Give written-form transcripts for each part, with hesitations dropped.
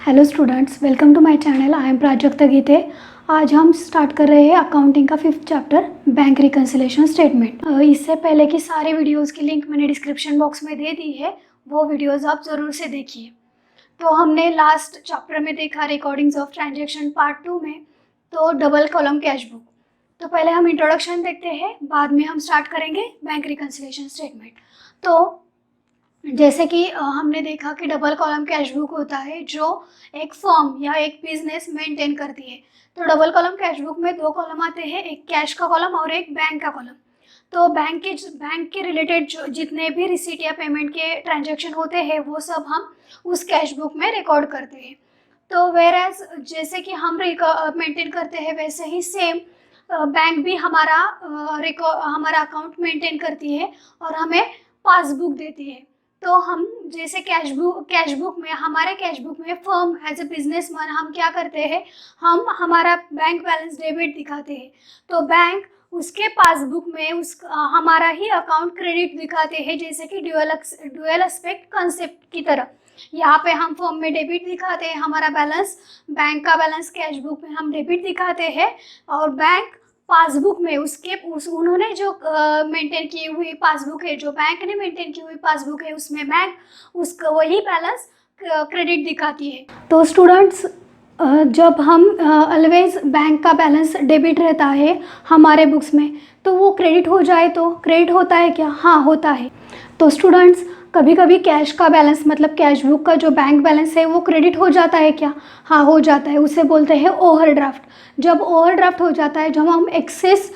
Hello students, welcome to my channel. I am Prajakta गीते। आज हम start कर रहे हैं अकाउंटिंग का 5th chapter, bank reconciliation statement. इससे पहले की सारे वीडियोस की लिंक मैंने डिस्क्रिप्शन बॉक्स में दे दी है, वो वीडियोस आप ज़रूर से देखिए। तो हमने लास्ट चैप्टर में देखा रिकॉर्डिंग्स ऑफ ट्रांजेक्शन पार्ट 2 में, तो डबल कॉलम कैश बुक। तो पहले हम इंट्रोडक्शन देखते हैं, बाद में हम स्टार्ट करेंगे बैंक रिकन्सिलेशन स्टेटमेंट। तो जैसे कि हमने देखा कि डबल कॉलम कैश बुक होता है जो एक फर्म या एक बिजनेस मेंटेन करती है। तो डबल कॉलम कैश बुक में 2 कॉलम आते हैं, एक कैश का कॉलम और एक बैंक का कॉलम। तो बैंक के रिलेटेड जो जितने भी रिसीट या पेमेंट के ट्रांजैक्शन होते हैं वो सब हम उस कैश बुक में रिकॉर्ड करते हैं। तो वेर एज जैसे कि हम मेंटेन करते हैं वैसे ही सेम बैंक भी हमारा अकाउंट मेंटेन करती है और हमें पासबुक देती है। तो हम जैसे कैश बुक में हमारे कैश बुक में फर्म एज ए बिजनेसमैन हम क्या करते हैं, हम हमारा बैंक बैलेंस डेबिट दिखाते हैं। तो बैंक उसके पासबुक में हमारा ही अकाउंट क्रेडिट दिखाते हैं, जैसे कि ड्यूअल एस्पेक्ट कंसेप्ट की तरह। यहाँ पे हम फर्म में डेबिट दिखाते हैं हमारा बैलेंस, बैंक का बैलेंस कैश बुक में हम डेबिट दिखाते हैं, और बैंक पासबुक में उन्होंने जो मेंटेन की हुई पासबुक है, जो बैंक ने मेंटेन की हुई पासबुक है, उसमें बैंक उसका वही बैलेंस क्रेडिट दिखाती है। तो स्टूडेंट्स, जब हम ऑलवेज बैंक का बैलेंस डेबिट रहता है हमारे बुक्स में, तो वो क्रेडिट हो जाए तो क्रेडिट होता है क्या? हाँ, होता है। तो स्टूडेंट्स, कभी कभी कैश का बैलेंस मतलब कैश बुक का जो बैंक बैलेंस है वो क्रेडिट हो जाता है क्या? हाँ, हो जाता है। उसे बोलते हैं ओवरड्राफ्ट। जब ओवरड्राफ्ट हो जाता है, जब हम एक्सेस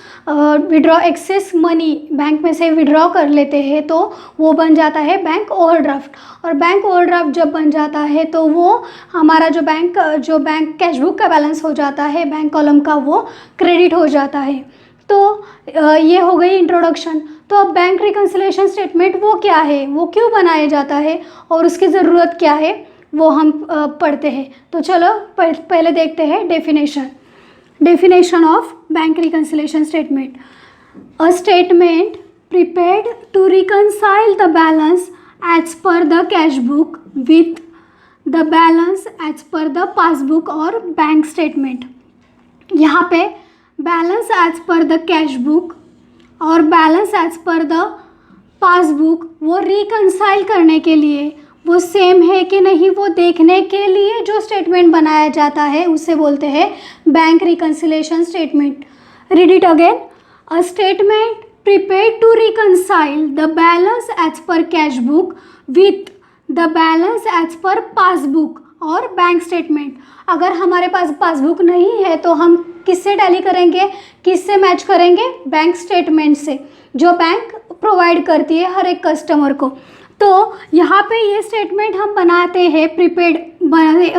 मनी बैंक में से विड्रॉ कर लेते हैं, तो वो बन जाता है बैंक ओवरड्राफ्ट। और बैंक ओवरड्राफ्ट जब बन जाता है तो वो हमारा जो बैंक कैश बुक का बैलेंस हो जाता है बैंक कॉलम का, वो क्रेडिट हो जाता है। तो ये हो गई इंट्रोडक्शन। तो अब बैंक रिकन्सिलेशन स्टेटमेंट वो क्या है, वो क्यों बनाया जाता है और उसकी ज़रूरत क्या है, वो हम पढ़ते हैं। तो चलो पहले देखते हैं definition of bank reconciliation statement. A statement prepared to reconcile the balance as per the cash book with the balance as per the passbook और बैंक स्टेटमेंट। यहाँ पे balance as per the cash book और balance as per the passbook वो reconcile करने के लिए, वो same है कि नहीं वो देखने के लिए जो स्टेटमेंट बनाया जाता है उसे बोलते हैं bank reconciliation statement. Read it again. A statement prepared to reconcile the balance as per cash book with the balance as per passbook और बैंक स्टेटमेंट। अगर हमारे पास पासबुक नहीं है तो हम किससे टैली करेंगे, किससे मैच करेंगे? बैंक स्टेटमेंट से, जो बैंक प्रोवाइड करती है हर एक कस्टमर को। तो यहाँ पे ये स्टेटमेंट हम बनाते हैं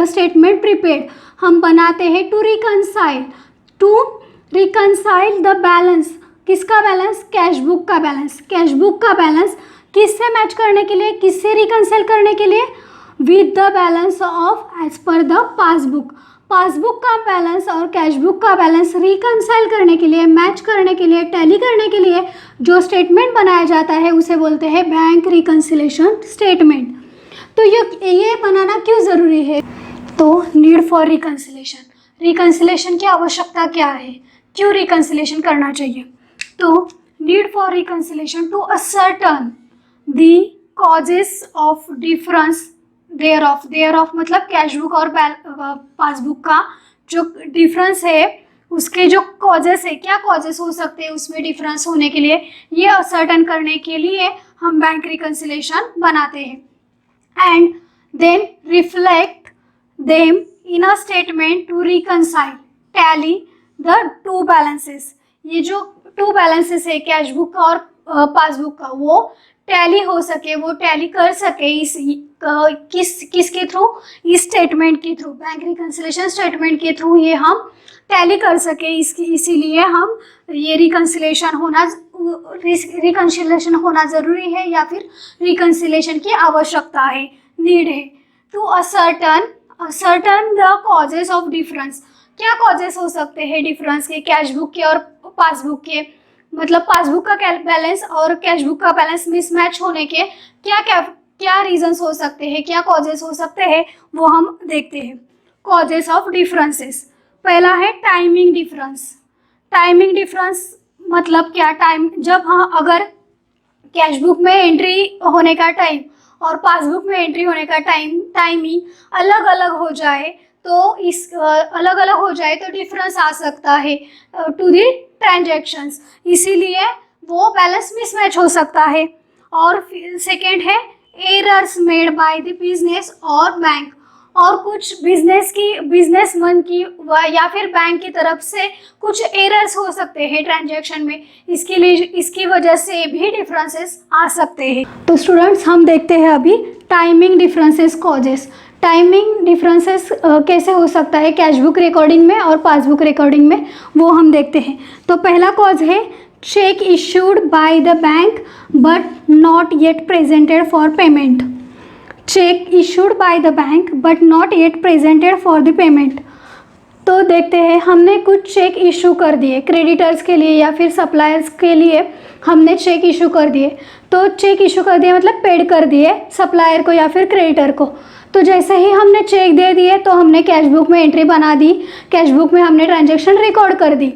स्टेटमेंट प्रीपेड हम बनाते हैं टू रिकंसाइल द बैलेंस। किसका बैलेंस? कैश बुक का बैलेंस। कैश बुक का बैलेंस किससे मैच करने के लिए, किससे रिकंसाइल करने के लिए? With the balance of as per the passbook. Passbook का बैलेंस और कैश बुक का बैलेंस रिकंसाइल करने के लिए, मैच करने के लिए, टैली करने के लिए जो स्टेटमेंट बनाया जाता है उसे बोलते हैं बैंक रिकंसिलेशन स्टेटमेंट। तो ये बनाना क्यों ज़रूरी है? तो नीड फॉर रिकंसिलेशन की आवश्यकता क्या है, क्यों रिकंसिलेशन करना चाहिए? तो need for reconciliation to ascertain the causes of difference thereof मतलब कैश बुक और पासबुक का जो डिफरेंस है उसके जो कॉजेस है, क्या कॉजेस हो सकते हैं उसमें डिफरेंस होने के लिए, ये असर्टन करने के लिए हम बैंक रिकंसिलेशन बनाते हैं। And then reflect them in a statement to reconcile tally the two balances. ये जो टू बैलेंसेस है कैश बुक का और पासबुक का, वो टैली हो सके, वो टैली कर सके किसके थ्रू? इस स्टेटमेंट के थ्रू, बैंक रिकंसिलेशन स्टेटमेंट के थ्रू ये हम टैली कर सके। इसीलिए हम ये रिकंसिलेशन होना ज़रूरी है या फिर रिकंसिलेशन की आवश्यकता है, नीड है। To ascertain the causes of difference. क्या कॉजेस हो सकते हैं डिफरेंस के, कैश बुक के और पासबुक के? मतलब पासबुक का बैलेंस और कैश बुक का बैलेंस मिसमैच होने के क्या क्या क्या रीजंस हो सकते हैं, क्या कॉजेस हो सकते हैं, वो हम देखते हैं। कॉजेस ऑफ डिफरेंसेस, पहला है टाइमिंग डिफरेंस। टाइमिंग डिफरेंस मतलब क्या, टाइम जब हाँ अगर कैश बुक में एंट्री होने का टाइम और पासबुक में एंट्री होने का टाइमिंग अलग अलग हो जाए तो अलग अलग हो जाए तो डिफरेंस आ सकता है टू दी ट्रांजैक्शंस, इसीलिए वो बैलेंस मिसमैच हो सकता है। और सेकेंड है errors made by the business और बैंक, और कुछ बिजनेसमैन की या फिर बैंक की तरफ से कुछ एरर्स हो सकते हैं ट्रांजैक्शन में, इसकी वजह से भी डिफरेंसेस आ सकते हैं। तो स्टूडेंट्स हम देखते हैं अभी timing differences causes. Timing differences कैसे हो सकता है कैश बुक रिकॉर्डिंग में और पासबुक रिकॉर्डिंग में, वो हम देखते हैं। तो पहला कॉज है check issued by the bank but not yet presented for payment. Check issued by the bank but not yet presented for the payment. तो देखते हैं, हमने कुछ चेक इशू कर दिए क्रेडिटर्स के लिए या फिर सप्लायर्स के लिए, हमने चेक इशू कर दिए। तो चेक इशू कर दिए मतलब पेड कर दिए सप्लायर को या फिर क्रेडिटर को। तो जैसे ही हमने चेक दे दिए तो हमने कैश बुक में एंट्री बना दी, कैश बुक में हमने ट्रांजैक्शन रिकॉर्ड कर दी,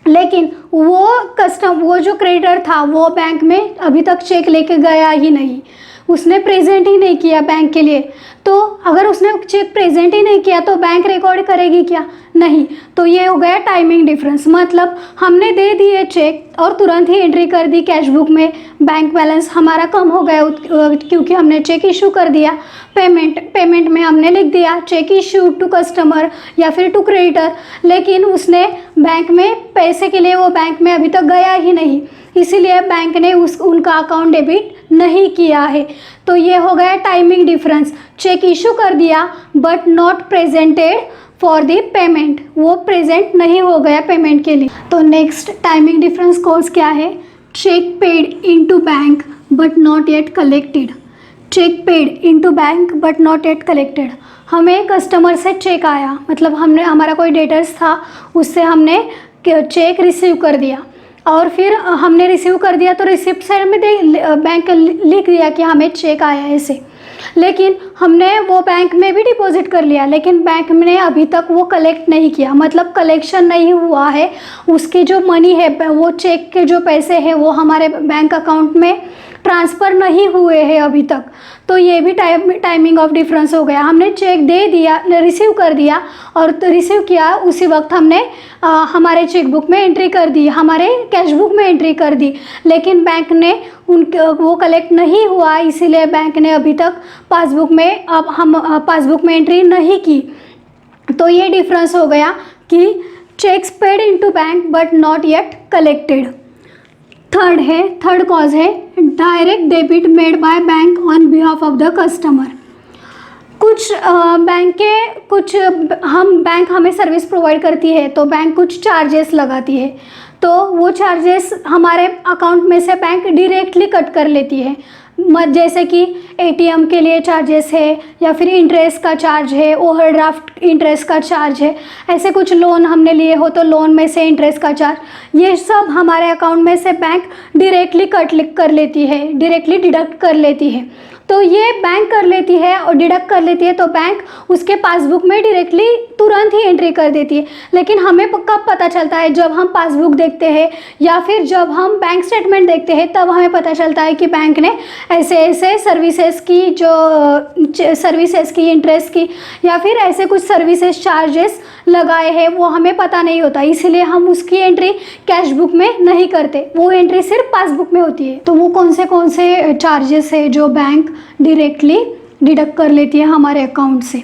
लेकिन वो जो क्रेडिटर था वो बैंक में अभी तक चेक लेके गया ही नहीं, उसने प्रेजेंट ही नहीं किया बैंक के लिए। तो अगर उसने चेक प्रेजेंट ही नहीं किया तो बैंक रिकॉर्ड करेगी क्या? नहीं। तो ये हो गया टाइमिंग डिफरेंस, मतलब हमने दे दिए चेक और तुरंत ही एंट्री कर दी कैश बुक में, बैंक बैलेंस हमारा कम हो गया क्योंकि हमने चेक इशू कर दिया। पेमेंट में हमने लिख दिया चेक इशू टू कस्टमर या फिर टू क्रेडिटर, लेकिन उसने बैंक में पैसे के लिए वो बैंक में अभी तक गया ही नहीं, इसीलिए बैंक ने उनका अकाउंट डेबिट नहीं किया है। तो ये हो गया टाइमिंग डिफरेंस, चेक इशू कर दिया but not presented for the payment, वो प्रेजेंट नहीं हो गया पेमेंट के लिए। तो नेक्स्ट टाइमिंग डिफरेंस कॉज क्या है? Cheque paid into bank but not yet collected. Cheque paid into bank but not yet collected, हमें कस्टमर से चेक आया, मतलब हमारा कोई डेटर्स था, उससे हमने चेक रिसीव कर दिया और फिर हमने रिसीव कर दिया तो रिसिप्ट साइड में बैंक लिख दिया कि हमें चेक आया है ऐसे, लेकिन हमने वो बैंक में भी डिपॉजिट कर लिया, लेकिन बैंक ने अभी तक वो कलेक्ट नहीं किया, मतलब कलेक्शन नहीं हुआ है, उसकी जो मनी है, वो चेक के जो पैसे हैं वो हमारे बैंक अकाउंट में ट्रांसफ़र नहीं हुए हैं अभी तक। तो ये भी टाइमिंग ऑफ डिफरेंस हो गया, हमने चेक दे दिया, रिसीव कर दिया और तो रिसीव किया उसी वक्त हमने हमारे चेक बुक में एंट्री कर दी, हमारे कैश बुक में एंट्री कर दी, लेकिन बैंक ने वो कलेक्ट नहीं हुआ, इसीलिए बैंक ने अभी तक पासबुक में एंट्री नहीं की। तो ये डिफरेंस हो गया कि checks paid into bank but not yet collected. Third cause है direct debit made by bank on behalf of the customer. Bank हमें सर्विस प्रोवाइड करती है तो बैंक कुछ चार्जेस लगाती है, तो वो चार्जेस हमारे अकाउंट में से बैंक डायरेक्टली कट कर लेती है, जैसे कि एटीएम के लिए चार्जेस है या फिर इंटरेस्ट का चार्ज है, ओवरड्राफ्ट इंटरेस्ट का चार्ज है, ऐसे कुछ लोन हमने लिए हो तो लोन में से इंटरेस्ट का चार्ज, ये सब हमारे अकाउंट में से बैंक डायरेक्टली कट कर लेती है, डायरेक्टली डिडक्ट कर लेती है। तो ये बैंक कर लेती है और डिडक्ट कर लेती है तो बैंक उसके पासबुक में डायरेक्टली तुरंत ही एंट्री कर देती है, लेकिन हमें कब पता चलता है? जब हम पासबुक देखते हैं या फिर जब हम बैंक स्टेटमेंट देखते हैं तब हमें पता चलता है कि बैंक ने ऐसे ऐसे सर्विसेज की इंटरेस्ट की या फिर ऐसे कुछ सर्विसेज चार्जेस लगाए हैं, वो हमें पता नहीं होता, इसलिए हम उसकी एंट्री कैश बुक में नहीं करते, वो एंट्री सिर्फ पासबुक में होती है। तो वो कौन से चार्जेस है जो बैंक डायरेक्टली डिडक्ट कर लेती है हमारे अकाउंट से?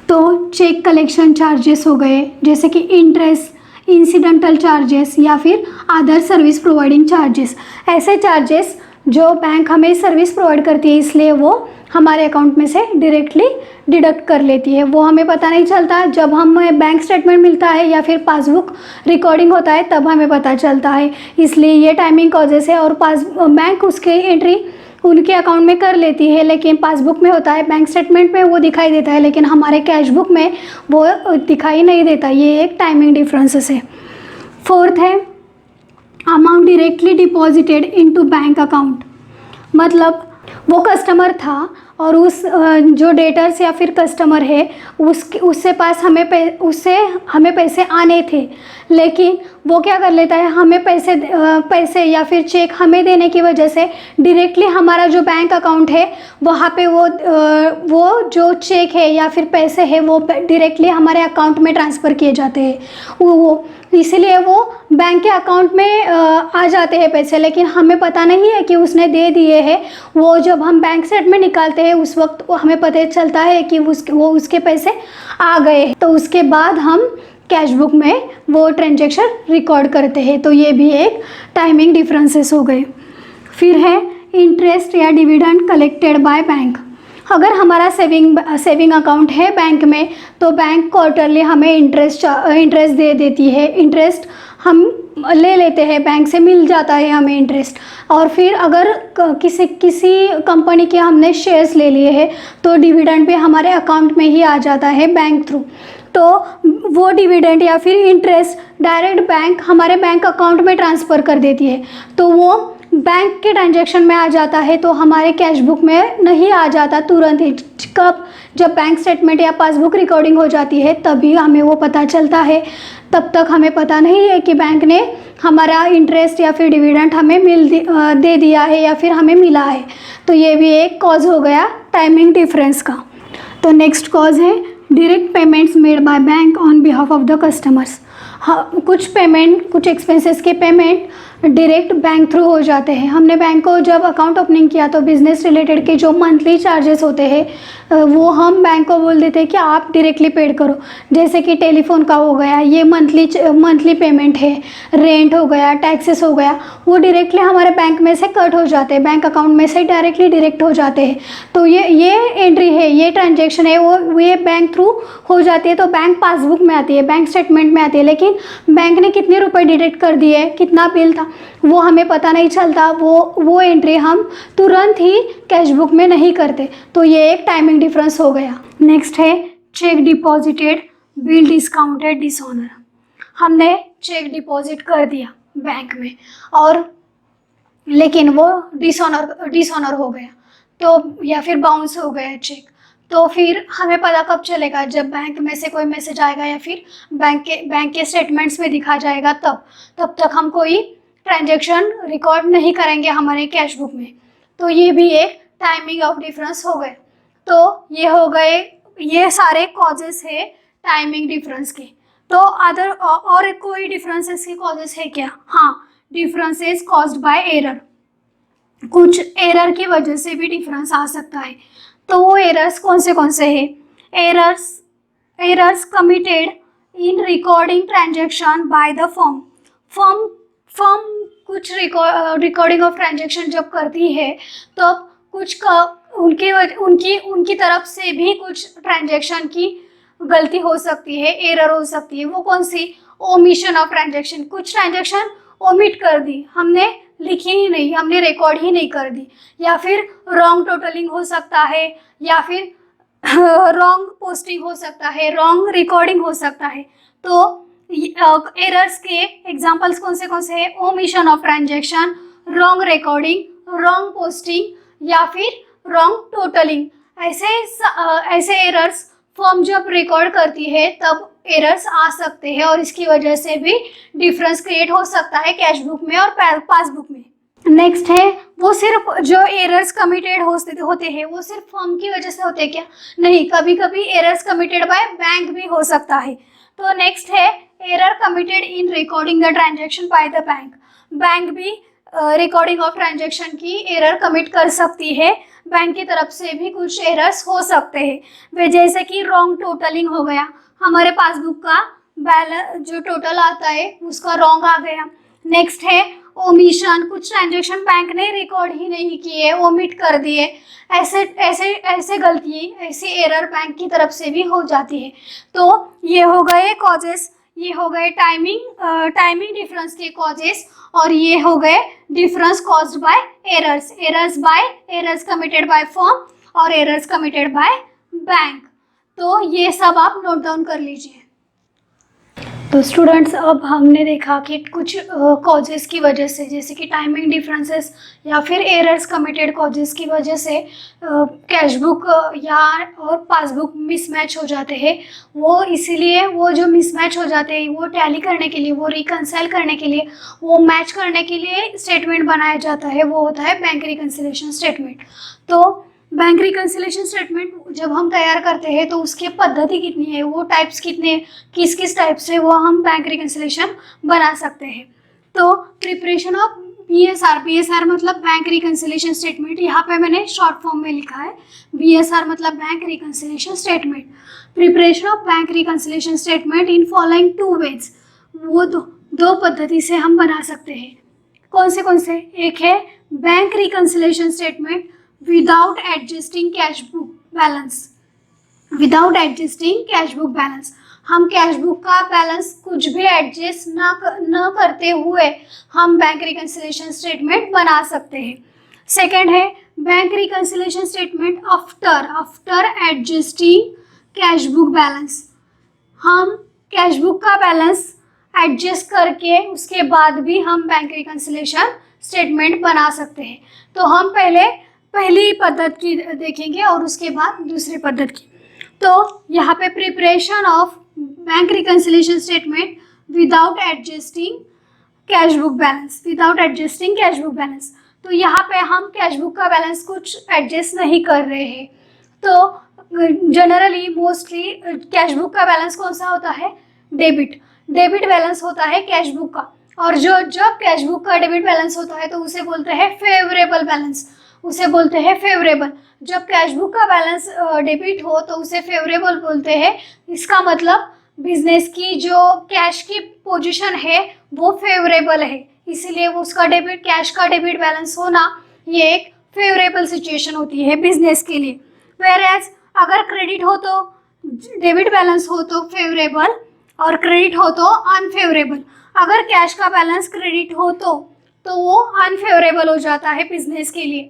तो चेक कलेक्शन चार्जेस हो गए, जैसे कि इंटरेस्ट, इंसिडेंटल चार्जेस या फिर अदर सर्विस प्रोवाइडिंग चार्जेस, ऐसे चार्जेस जो बैंक हमें सर्विस प्रोवाइड करती है इसलिए वो हमारे अकाउंट में से डायरेक्टली डिडक्ट कर लेती है, वो हमें पता नहीं चलता, जब हमें बैंक स्टेटमेंट मिलता है या फिर पासबुक रिकॉर्डिंग होता है तब हमें पता चलता है, इसलिए ये टाइमिंग कॉजेस है। और बैंक उसके एंट्री उनके अकाउंट में कर लेती है, लेकिन पासबुक में होता है, बैंक स्टेटमेंट में वो दिखाई देता है, लेकिन हमारे कैश बुक में वो दिखाई नहीं देता, ये एक टाइमिंग डिफरेंसेस है। फोर्थ है amount directly deposited into bank account, मतलब वो कस्टमर था और उस जो डेटर्स या फिर कस्टमर है उससे पास उससे हमें पैसे आने थे, लेकिन वो क्या कर लेता है, हमें पैसे या फिर चेक हमें देने की वजह से डायरेक्टली हमारा जो बैंक अकाउंट है वहाँ पे वो जो चेक है या फिर पैसे है वो डायरेक्टली हमारे अकाउंट में ट्रांसफ़र किए जाते हैं। वो इसलिए वो बैंक के अकाउंट में आ जाते हैं पैसे, लेकिन हमें पता नहीं है कि उसने दे दिए हैं। वो जब हम बैंक स्टेटमेंट निकालते हैं उस वक्त हमें पता चलता है कि उसके पैसे आ गए हैं। तो उसके बाद हम कैश बुक में वो ट्रांजैक्शन रिकॉर्ड करते हैं। तो ये भी एक टाइमिंग डिफरेंसेस हो गए। फिर है इंटरेस्ट या डिविडेंड कलेक्टेड बाय बैंक। अगर हमारा सेविंग अकाउंट है बैंक में तो बैंक क्वार्टरली हमें इंटरेस्ट दे देती है। इंटरेस्ट हम ले लेते हैं, बैंक से मिल जाता है हमें इंटरेस्ट। और फिर अगर किसी कंपनी के हमने शेयर्स ले लिए हैं तो डिविडेंड भी हमारे अकाउंट में ही आ जाता है बैंक थ्रू। तो वो डिविडेंड या फिर इंटरेस्ट डायरेक्ट बैंक हमारे बैंक अकाउंट में ट्रांसफ़र कर देती है, तो वो बैंक के ट्रांजैक्शन में आ जाता है, तो हमारे कैश बुक में नहीं आ जाता तुरंत ही। कब? जब बैंक स्टेटमेंट या पासबुक रिकॉर्डिंग हो जाती है तभी हमें वो पता चलता है। तब तक हमें पता नहीं है कि बैंक ने हमारा इंटरेस्ट या फिर डिविडेंड हमें दे दिया है या फिर हमें मिला है। तो ये भी एक कॉज हो गया टाइमिंग डिफरेंस का। तो नेक्स्ट कॉज है direct payments made by bank on behalf of the customers. हाँ, कुछ एक्सपेंसेस के पेमेंट डायरेक्ट बैंक थ्रू हो जाते हैं। हमने बैंक को जब अकाउंट ओपनिंग किया तो बिज़नेस रिलेटेड के जो मंथली चार्जेस होते हैं वो हम बैंक को बोल देते हैं कि आप डायरेक्टली पेड करो। जैसे कि टेलीफोन का हो गया, ये मंथली पेमेंट है, रेंट हो गया, टैक्सेस हो गया, वो डायरेक्टली हमारे बैंक में से कट हो जाते हैं, बैंक अकाउंट में से डायरेक्टली डिडक्ट हो जाते हैं। तो ये एंट्री है, ये ट्रांजेक्शन है, वो ये बैंक थ्रू हो जाती है। तो बैंक पासबुक में आती है, बैंक स्टेटमेंट में आती है, लेकिन बैंक ने कितने रुपए डिडक्ट कर दिए, कितना बिल था, वो हमें पता नहीं चलता। वो एंट्री हम तुरंत ही कैश बुक में नहीं करते। तो ये एक टाइमिंग डिफरेंस हो गया। नेक्स्ट है check deposited bill discounted dishonour. हमने चेक डिपॉजिट कर दिया बैंक में और लेकिन वो डिसऑनर हो गया, तो या फिर बाउंस हो गया चेक। तो फिर हमें पता कब चलेगा? जब बैंक में से कोई मैसेज आएगा या फिर बैंक के स्टेटमेंट्स में दिखा जाएगा तब तक हम कोई ट्रांजैक्शन रिकॉर्ड नहीं करेंगे हमारे कैश बुक में। तो ये भी एक टाइमिंग ऑफ डिफरेंस हो गए। तो ये हो गए, ये सारे कॉजेस है टाइमिंग डिफरेंस के। तो और कोई डिफरेंसेस के कॉजेस है क्या? हाँ, डिफरेंसेस कॉज्ड बाय एरर। कुछ एरर की वजह से भी डिफरेंस आ सकता है। तो वो एरर्स कौन से हैं? Errors committed in recording transaction by the firm कुछ रिकॉर्डिंग ऑफ ट्रांजैक्शन जब करती है तो कुछ उनकी तरफ से भी कुछ ट्रांजैक्शन की गलती हो सकती है, एरर हो सकती है। वो कौन सी? Omission of transaction. कुछ ट्रांजैक्शन ओमिट कर दी, हमने लिखी ही नहीं, हमने रिकॉर्ड ही नहीं कर दी, या फिर रॉन्ग टोटलिंग हो सकता है, या फिर रॉन्ग पोस्टिंग हो सकता है, रॉन्ग रिकॉर्डिंग हो सकता है। तो एरर्स के एग्जांपल्स कौन से हैं? Omission of transaction, wrong recording, wrong posting या फिर रॉन्ग टोटलिंग। ऐसे एरर्स फर्म जब रिकॉर्ड करती है तब एरर्स आ सकते हैं और इसकी वजह से भी डिफरेंस क्रिएट हो सकता है कैश बुक में और पासबुक में। नेक्स्ट है, वो सिर्फ जो एरर्स कमिटेड होते हैं वो सिर्फ फर्म की वजह से होते हैं क्या? नहीं, कभी कभी एरर्स कमिटेड बाय बैंक भी हो सकता है। तो नेक्स्ट है error committed in recording the transaction by the bank. Bank भी रिकॉर्डिंग ऑफ ट्रांजैक्शन की एरर कमिट कर सकती है, बैंक की तरफ से भी कुछ एरर्स हो सकते हैं। वे जैसे कि रॉन्ग टोटलिंग हो गया, हमारे पासबुक का बैलेंस जो टोटल आता है उसका रॉन्ग आ गया। नेक्स्ट है ओमिशन, कुछ ट्रांजैक्शन बैंक ने रिकॉर्ड ही नहीं किए, ओमिट कर दिए। ऐसे गलती, ऐसी एरर बैंक की तरफ से भी हो जाती है। तो ये हो गए कॉजेस, ये हो गए टाइमिंग डिफरेंस के कॉजेस, और ये हो गए difference caused by errors committed by firm और एरर्स कमिटेड बाय बैंक। तो ये सब आप नोट डाउन कर लीजिए। तो स्टूडेंट्स, अब हमने देखा कि कुछ कॉजेज़ की वजह से, जैसे कि टाइमिंग डिफरेंसेस या फिर एरर्स कमिटेड कॉजेज़ की वजह से कैश बुक या और पासबुक मिसमैच हो जाते हैं। वो इसीलिए वो जो मिसमैच हो जाते हैं वो टैली करने के लिए, वो रिकंसाइल करने के लिए, वो मैच करने के लिए स्टेटमेंट बनाया जाता है, वो होता है बैंक रिकंसिलेशन स्टेटमेंट। तो बैंक रिकंसिलेशन स्टेटमेंट जब हम तैयार करते हैं तो उसकी पद्धति कितनी है, वो टाइप्स कितने, किस किस टाइप से वो हम बैंक रिकंसिलेशन बना सकते हैं। तो प्रिपरेशन ऑफ बीएसआर, बीएसआर मतलब बैंक रिकंसिलेशन स्टेटमेंट, यहाँ पे मैंने शॉर्ट फॉर्म में लिखा है। बीएसआर मतलब bank reconciliation statement. Preparation of bank reconciliation statement in following two ways, वो दो पद्धति से हम बना सकते हैं। कौन से? एक है bank reconciliation statement without adjusting cash book balance. Without adjusting cash book balance, हम कैश बुक का बैलेंस कुछ भी एडजस्ट न करते हुए हम बैंक रिकंसिलेशन स्टेटमेंट बना सकते हैं। सेकेंड है bank reconciliation statement after adjusting cash book balance. हम कैश बुक का बैलेंस एडजस्ट करके उसके बाद भी हम बैंक रिकंसिलेशन स्टेटमेंट बना सकते हैं। तो हम पहली पद्धति की देखेंगे और उसके बाद दूसरी पद्धति की। तो यहाँ पे preparation of bank reconciliation statement without adjusting cash book balance, without adjusting cash book balance. तो यहाँ पे हम कैश बुक का बैलेंस कुछ एडजस्ट नहीं कर रहे हैं। तो जनरली मोस्टली कैश बुक का बैलेंस कौन सा होता है? डेबिट बैलेंस होता है कैश बुक का। और जब कैश बुक का डेबिट बैलेंस होता है तो उसे बोलते हैं फेवरेबल बैलेंस, उसे बोलते हैं फेवरेबल। जब कैश बुक का बैलेंस डेबिट हो तो उसे फेवरेबल बोलते हैं। इसका मतलब बिजनेस की जो कैश की पोजीशन है वो फेवरेबल है, इसीलिए उसका कैश का डेबिट बैलेंस होना ये एक फेवरेबल सिचुएशन होती है बिजनेस के लिए। वेयरएज अगर क्रेडिट हो तो डेबिट बैलेंस हो तो फेवरेबल और क्रेडिट हो तो अनफेवरेबल। अगर कैश का बैलेंस क्रेडिट हो तो वो अनफेवरेबल हो जाता है बिजनेस के लिए।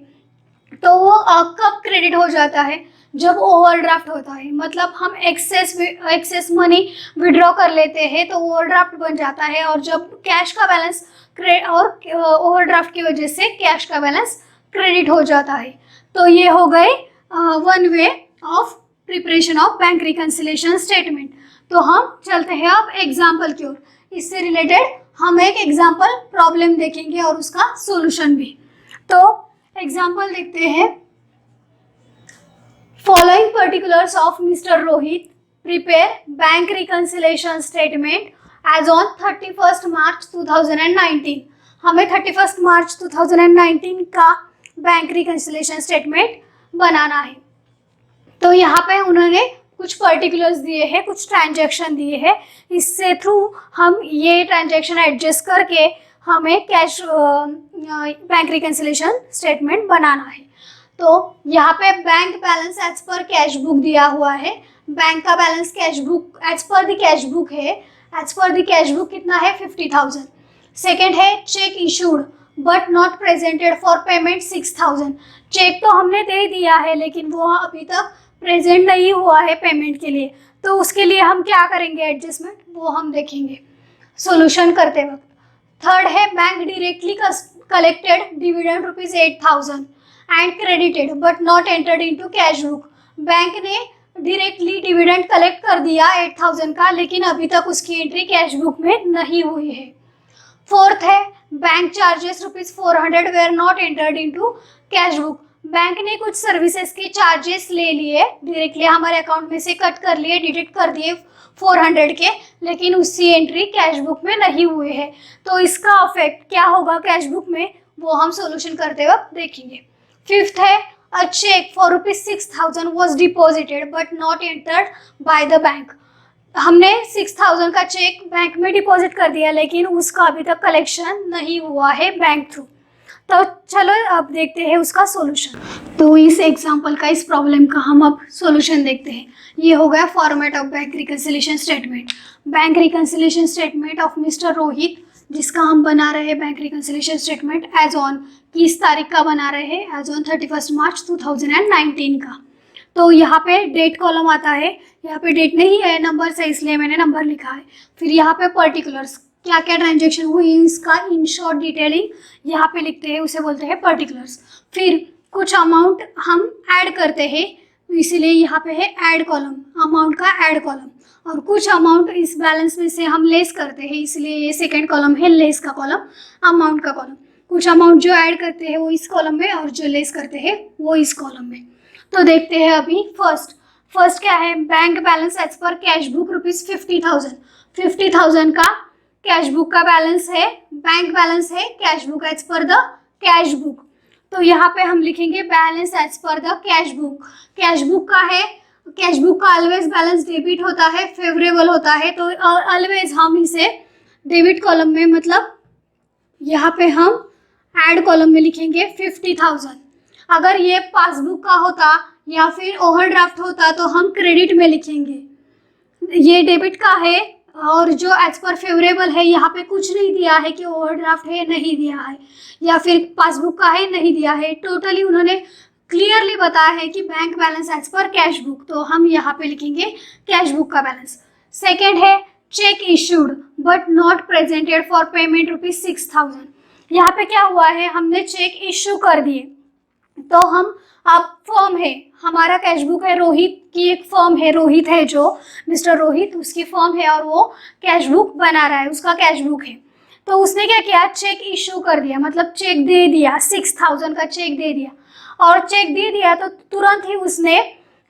तो वो कब क्रेडिट हो जाता है? जब ओवरड्राफ्ट होता है, मतलब हम एक्सेस मनी विड्रॉ कर लेते हैं तो ओवरड्राफ्ट बन जाता है। और जब कैश का बैलेंस और ओवरड्राफ्ट की वजह से कैश का बैलेंस क्रेडिट हो जाता है। तो ये हो गए one way of preparation of bank reconciliation statement. तो हम चलते हैं अब एग्जाम्पल की ओर। इससे रिलेटेड हम एक एग्जाम्पल प्रॉब्लम देखेंगे और उसका सोल्यूशन भी। तो एग्जाम्पल देखते हैं। Following particulars of mister Rohit prepare bank reconciliation statement as on 31 March 2019। हमें 31 मार्च 2019 का बैंक रिकंसिलेशन स्टेटमेंट बनाना है। तो यहाँ पे उन्होंने कुछ पर्टिकुलर्स दिए हैं, कुछ ट्रांजैक्शन दिए हैं। इससे थ्रू हम ये ट्रांजैक्शन एडजस्ट करके हमें कैश बैंक रिकंसिलेशन स्टेटमेंट बनाना है। तो यहाँ पे bank balance as per cash book दिया हुआ है। बैंक का balance cash book as per the cash book है। As per the cash book कितना है? 50,000। सेकेंड है cheque issued but not presented for payment 6,000। Check तो हमने दे दिया है लेकिन वो अभी तक प्रेजेंट नहीं हुआ है पेमेंट के लिए। तो उसके लिए हम क्या करेंगे एडजस्टमेंट, वो हम देखेंगे सोल्यूशन करते वक्त। थर्ड है bank directly collected dividend ₹8,000 and credited but not entered into cash book. Bank ने डायरेक्टली डिविडेंड कलेक्ट कर दिया 8,000 का, लेकिन अभी तक उसकी एंट्री कैश बुक में नहीं हुई है। फोर्थ है bank charges ₹400 were not entered into cash book. Bank ने कुछ सर्विसेज के चार्जेस ले लिए, डायरेक्टली हमारे अकाउंट में से कट कर लिए, डिडक्ट कर दिए 400 के, लेकिन उसकी एंट्री कैश बुक में नहीं हुई है। तो इसका इफेक्ट क्या होगा कैश बुक में, वो हम सोल्यूशन करते वक्त देखेंगे। फिफ्थ है अ check for ₹6,000 was deposited but not entered by the bank. हमने 6,000 का चेक बैंक में डिपॉजिट कर दिया लेकिन उसका अभी तक कलेक्शन नहीं हुआ है बैंक थ्रू। तो चलो अब देखते हैं उसका सॉल्यूशन। तो इस एग्जांपल का, इस प्रॉब्लम का हम अब सॉल्यूशन देखते हैं। ये हो गया format of bank reconciliation statement. Bank reconciliation statement of mister Rohit, जिसका हम बना रहे हैं bank reconciliation statement as on, किस तारीख का बना रहे हैं? एज ऑन 31 मार्च 2019 का। तो यहाँ पे डेट कॉलम आता है, यहाँ पे डेट नहीं है, नंबर है इसलिए मैंने नंबर लिखा है। फिर यहाँ पे पर्टिकुलर्स, क्या क्या ट्रांजेक्शन हुई इसका इन शॉर्ट डिटेलिंग यहाँ पे लिखते हैं, उसे बोलते हैं पर्टिकुलर्स। फिर कुछ अमाउंट हम ऐड करते हैं, इसीलिए यहाँ पे है ऐड कॉलम, अमाउंट का ऐड कॉलम। और कुछ अमाउंट इस बैलेंस में से हम लेस करते हैं, इसलिए ये सेकेंड कॉलम है, लेस का कॉलम, अमाउंट का कॉलम। कुछ अमाउंट जो ऐड करते हैं वो इस कॉलम में और जो लेस करते हैं वो इस कॉलम में। तो देखते हैं अभी फर्स्ट क्या है, bank balance as per cash book ₹50,000। 50,000 का कैश बुक का बैलेंस है, बैंक बैलेंस है cash book as per the cash book. तो यहाँ पे हम लिखेंगे balance as per the cash book. Cash book का है, कैश बुक का ऑलवेज बैलेंस डेबिट होता है, फेवरेबल होता है, तो ऑलवेज हम इसे डेबिट कॉलम में, मतलब यहाँ पे हम ऐड कॉलम में लिखेंगे 50,000। अगर ये पासबुक का होता या फिर ओवरड्राफ्ट होता तो हम क्रेडिट में लिखेंगे। ये डेबिट का है और जो एज पर फेवरेबल है, यहाँ पे कुछ नहीं दिया है कि ओवरड्राफ्ट है नहीं दिया है, या फिर पासबुक का है नहीं दिया है, टोटली उन्होंने क्लियरली बताया है कि bank balance as per cash book, तो हम यहाँ पे लिखेंगे कैश बुक का बैलेंस। सेकेंड है cheque issued but not presented for payment ₹6,000। यहाँ पे क्या हुआ है, हमने चेक इशू कर दिए, तो हम अब फर्म है, हमारा कैश बुक है, रोहित की एक फर्म है, रोहित है जो मिस्टर रोहित, उसकी फर्म है और वो कैश बुक बना रहा है, उसका कैश बुक है। तो उसने क्या किया, चेक इशू कर दिया, मतलब चेक दे दिया, 6,000 का चेक दे दिया। और चेक दे दिया तो तुरंत ही उसने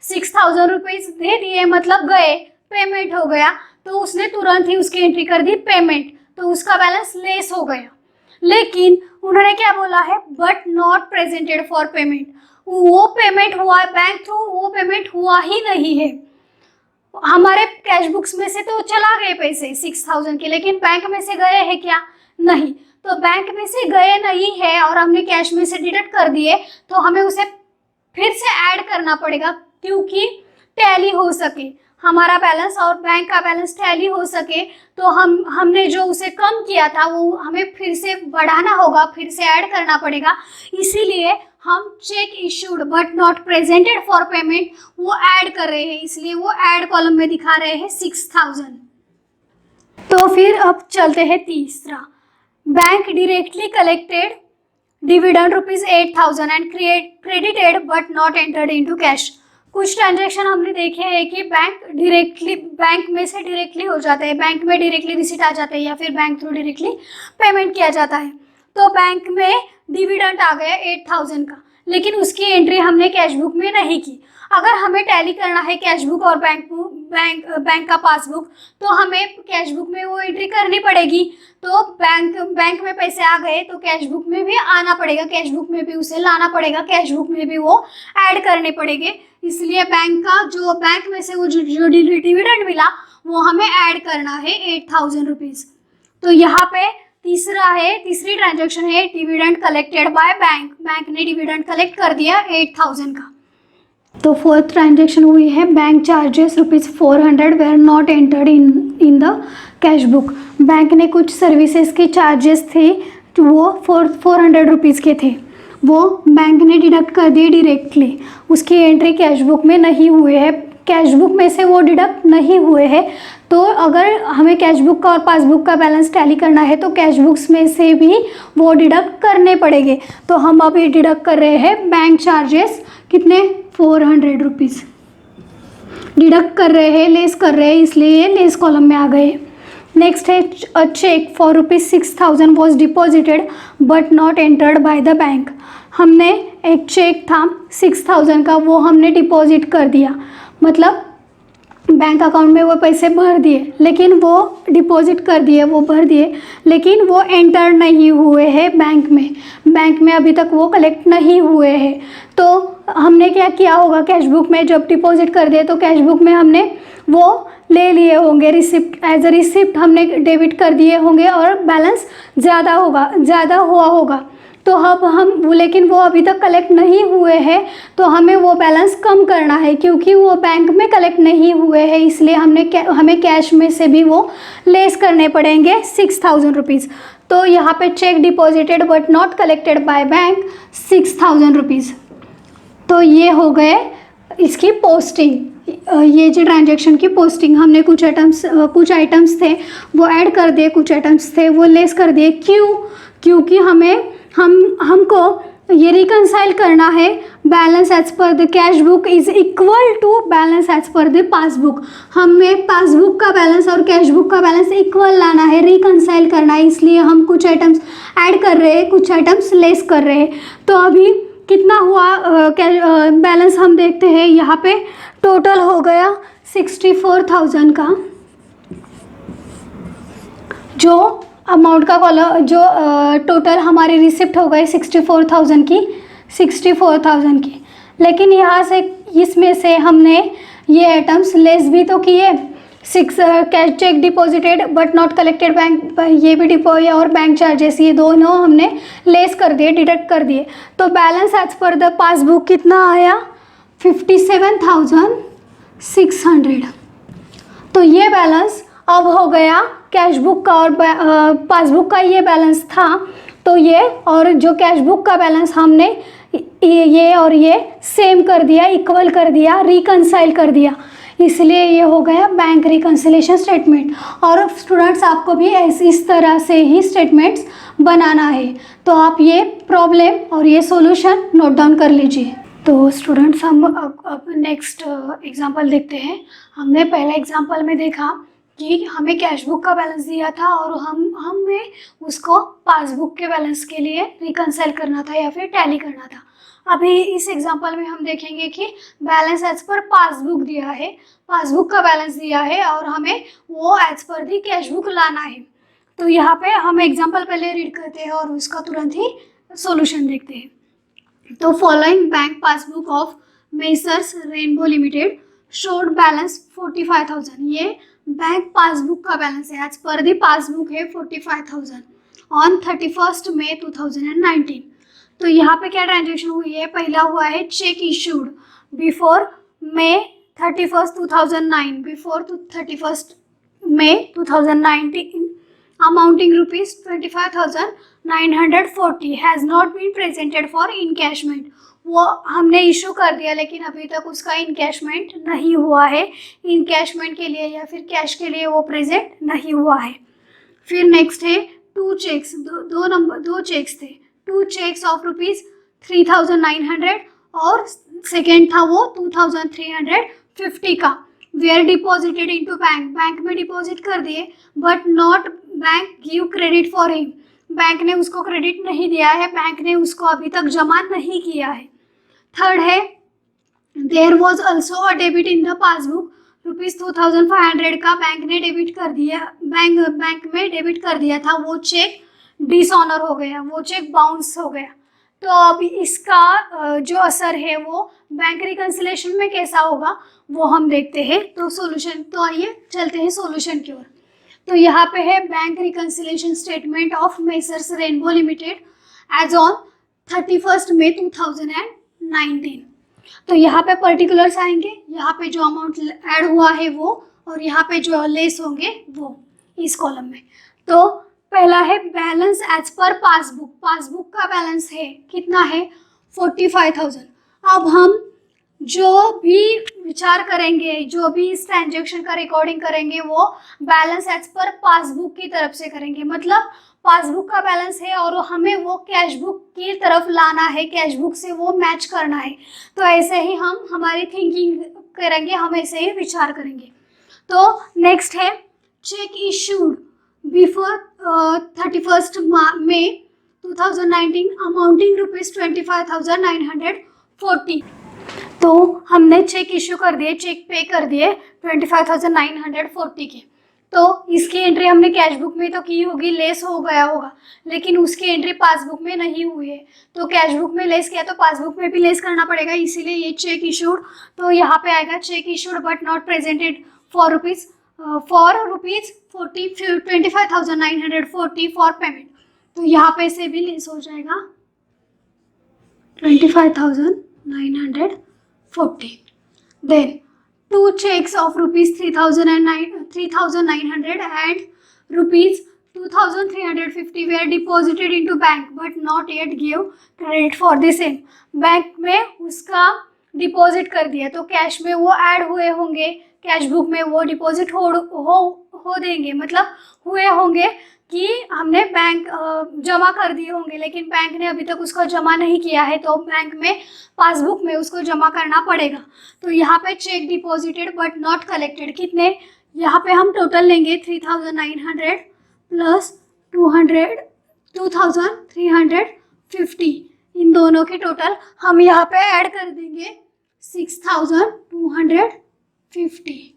6,000 रुपीज दे दिए, मतलब गए, पेमेंट हो गया, तो उसने तुरंत ही उसकी एंट्री कर दी पेमेंट, तो उसका बैलेंस लेस हो गया। लेकिन उन्होंने क्या बोला है, but not presented for payment, वो पेमेंट हुआ है बैंक थ्रू, वो पेमेंट हुआ ही नहीं है। हमारे कैश बुक्स में से तो चला गए पैसे 6,000 के, लेकिन बैंक में से गए हैं क्या, नहीं। तो बैंक में से गए नहीं है और हमने कैश में से डिडक्ट कर दिए, तो हमें उसे फिर से ऐड करना पड़ेगा, क्योंकि टैली हो सके हमारा बैलेंस और बैंक का बैलेंस टैली हो सके, तो हमने जो उसे कम किया था वो हमें फिर से बढ़ाना होगा, फिर से ऐड करना पड़ेगा। इसीलिए हम check issued but not presented for payment वो ऐड कर रहे हैं, इसलिए वो ऐड कॉलम में दिखा रहे हैं 6,000। तो फिर अब चलते हैं तीसरा, bank directly collected dividend ₹8,000 and credited but not entered into cash. कुछ ट्रांजैक्शन हमने देखे हैं कि बैंक में से डायरेक्टली हो जाते हैं, बैंक में डायरेक्टली रिसीट आ जाते हैं या फिर बैंक थ्रू डायरेक्टली पेमेंट किया जाता है। तो बैंक में डिविडेंड आ गया 8,000 का, लेकिन उसकी एंट्री हमने कैश बुक में नहीं की। अगर हमें टैली करना है कैश बुक और बैंक का पासबुक, तो हमें कैश बुक में वो एंट्री करनी पड़ेगी। तो बैंक में पैसे आ गए तो कैश बुक में भी आना पड़ेगा, कैश बुक में भी उसे लाना पड़ेगा, कैश बुक में भी वो ऐड करने पड़ेंगे। इसलिए बैंक में से वो जो डिविडेंड मिला वो हमें ऐड करना है 8,000 रुपीज़। तो यहाँ पे तीसरी ट्रांजैक्शन है डिविडेंड कलेक्टेड बाय बैंक ने डिविडेंड कलेक्ट कर दिया 8,000 का। तो फोर्थ ट्रांजैक्शन हुई है bank charges ₹400 were not entered in the cash book. Bank ने कुछ सर्विसेज के चार्जेस थे जो वो 400 रुपीज़ के थे, वो बैंक ने डिडक्ट कर दिए डायरेक्टली, उसकी एंट्री कैश बुक में नहीं हुए है, कैश बुक में से वो डिडक्ट नहीं हुए हैं। तो अगर हमें कैश बुक का और पासबुक का बैलेंस टैली करना है तो कैश बुक्स में से भी वो डिडक्ट करने पड़ेंगे। तो हम अभी डिडक्ट कर रहे हैं बैंक चार्जेस, कितने, 400 रुपीज़ डिडक्ट कर रहे हैं, लेस कर रहे हैं, इसलिए ये लेस कॉलम में आ गए। नेक्स्ट है अ check for ₹6,000 was deposited but not entered by the bank. हमने एक चेक था 6,000 का, वो हमने डिपॉजिट कर दिया, मतलब बैंक अकाउंट में वो पैसे भर दिए, लेकिन वो डिपॉजिट कर दिए, वो भर दिए, लेकिन वो एंटर नहीं हुए हैं बैंक में अभी तक वो कलेक्ट नहीं हुए हैं। तो हमने क्या किया होगा, कैश बुक में जब डिपॉजिट कर दिए तो कैश बुक में हमने वो ले लिए होंगे, रिसिप्ट एज अ रिसिप्ट हमने डेबिट कर दिए होंगे और बैलेंस ज़्यादा हुआ होगा। तो अब लेकिन वो अभी तक कलेक्ट नहीं हुए हैं, तो हमें वो बैलेंस कम करना है, क्योंकि वो बैंक में कलेक्ट नहीं हुए हैं, इसलिए हमें कैश में से भी वो लेस करने पड़ेंगे 6,000 रुपीज़। तो यहाँ पे check deposited but not collected by bank 6,000 rupees. तो ये हो गए इसकी पोस्टिंग, ये जो ट्रांजैक्शन की पोस्टिंग, हमने कुछ आइटम्स थे वो ऐड कर दिए, कुछ आइटम्स थे वो लेस कर दिए। क्यों? क्योंकि हमको ये रिकंसाइल करना है balance as per the cash book is equal to balance as per the passbook. हमें पासबुक का बैलेंस और कैश बुक का बैलेंस इक्वल लाना है, रिकंसाइल करना है, इसलिए हम कुछ आइटम्स ऐड कर रहे हैं, कुछ आइटम्स लेस कर रहे हैं। तो अभी कितना हुआ बैलेंस हम देखते हैं। यहाँ पे टोटल हो गया 64,000 का, जो अमाउंट का कॉलम, जो टोटल हमारी रिसिप्ट हो गई 64,000 की। लेकिन यहाँ से इसमें से हमने ये आइटम्स लेस भी तो किए। Cash cheque deposited but not collected bank, ये भी डिपॉजिट और बैंक चार्जेस, ये दोनों हमने लेस कर दिए, डिडक्ट कर दिए। तो balance as per the passbook कितना आया? 57,600। तो ये बैलेंस अब हो गया कैश बुक का, और पासबुक का ये बैलेंस था, तो ये और जो कैश बुक का बैलेंस हमने ये और ये सेम कर दिया, इक्वल कर दिया, रिकंसाइल कर दिया, इसलिए ये हो गया बैंक रिकंसिलेशन स्टेटमेंट। और स्टूडेंट्स आपको भी इस तरह से ही स्टेटमेंट्स बनाना है। तो आप ये प्रॉब्लम और ये सॉल्यूशन नोट डाउन कर लीजिए। तो स्टूडेंट्स हम अब नेक्स्ट एग्जांपल देखते हैं। हमने पहले एग्जांपल में देखा कि हमें कैश बुक का बैलेंस दिया था और हमें उसको पासबुक के बैलेंस के लिए रिकंसाइल करना था या फिर टैली करना था। अभी इस एग्जांपल में हम देखेंगे कि बैलेंस एज पर पासबुक दिया है, पासबुक का बैलेंस दिया है और हमें वो एज पर दी कैश बुक लाना है। तो यहाँ पे हम एग्जांपल पहले रीड करते हैं और उसका तुरंत ही सॉल्यूशन देखते हैं। तो following bank passbook of Messrs Rainbow limited showed balance 45,000। ये बैंक पासबुक का बैलेंस है, एज पर दी पासबुक है 45,000 ऑन 31 मई 2019। तो यहाँ पे क्या ट्रांजेक्शन हुई है? पहला हुआ है cheque issued before May 31, 2009, before 31 May 2019 amounting rupees 25,940 has not been presented for encashment. वो हमने इशू कर दिया लेकिन अभी तक उसका इनकैशमेंट नहीं हुआ है, इनकैशमेंट के लिए या फिर कैश के लिए वो प्रेजेंट नहीं हुआ है। फिर नेक्स्ट है टू चेक्स, दो चेक्स थे, 2 चेक्स ऑफ रुपीज 3,900 और सेकेंड था वो 2,350 का। Were deposited into bank, bank में डिपॉजिट कर दिए but not bank give credit for him, bank ने उसको क्रेडिट नहीं दिया है, बैंक ने उसको अभी तक जमा नहीं किया है। थर्ड है there was also a debit in the passbook rupees 2,500 का बैंक ने डेबिट कर दिया, बैंक में डेबिट कर दिया था, वो चेक डिसऑनर हो गया, वो चेक बाउंस हो गया। तो अभी इसका जो असर है वो बैंक रिकंसिलेशन में कैसा होगा वो हम देखते हैं। तो सॉल्यूशन, तो आइए चलते हैं सॉल्यूशन की ओर। तो यहाँ पे है bank reconciliation statement of Messrs Rainbow Limited as on 31 May 2019। तो यहाँ पे पर्टिकुलर्स आएंगे, यहाँ पे जो अमाउंट ऐड हुआ है वो और यहाँ पे जो लेस होंगे वो इस कॉलम में। तो पहला है balance as per passbook, passbook का बैलेंस है कितना है 45,000। अब हम जो भी विचार करेंगे, जो भी इस ट्रांजेक्शन का रिकॉर्डिंग करेंगे वो बैलेंस एज पर पासबुक की तरफ से करेंगे। मतलब पासबुक का बैलेंस है और हमें वो कैश बुक की तरफ लाना है, कैश बुक से वो मैच करना है। तो ऐसे ही हम हमारी थिंकिंग करेंगे, हम ऐसे ही विचार करेंगे। तो नेक्स्ट है cheque issued before 31 May 2019 amounting rupees 25,940। तो हमने चेक इशू कर दिए, चेक पे कर दिए 25,940 के। तो इसकी एंट्री हमने कैश बुक में तो की होगी, लेस हो गया होगा, लेकिन उसकी एंट्री पासबुक में नहीं हुई है। तो कैश बुक में लेस किया तो पासबुक में भी लेस करना पड़ेगा, इसीलिए ये चेक इशूड। तो यहाँ पे आएगा cheque issued but not presented for rupees 25,940 for payment. तो यहाँ पे से भी लेस हो जाएगा 25,940। Then 2 checks of rupees 3,900 and rupees 2,350 were deposited into bank but not yet give credit for the same। Bank में उसका डिपॉजिट कर दिया तो कैश में वो ऐड हुए होंगे, कैश बुक में वो डिपॉजिट हो देंगे, मतलब हुए होंगे कि हमने बैंक जमा कर दिए होंगे, लेकिन बैंक ने अभी तक उसको जमा नहीं किया है तो बैंक में पासबुक में उसको जमा करना पड़ेगा। तो यहाँ पे check deposited but not collected कितने, यहाँ पे हम टोटल लेंगे 3900 प्लस 2350, इन दोनों के टोटल हम यहाँ पे ऐड कर देंगे 6250।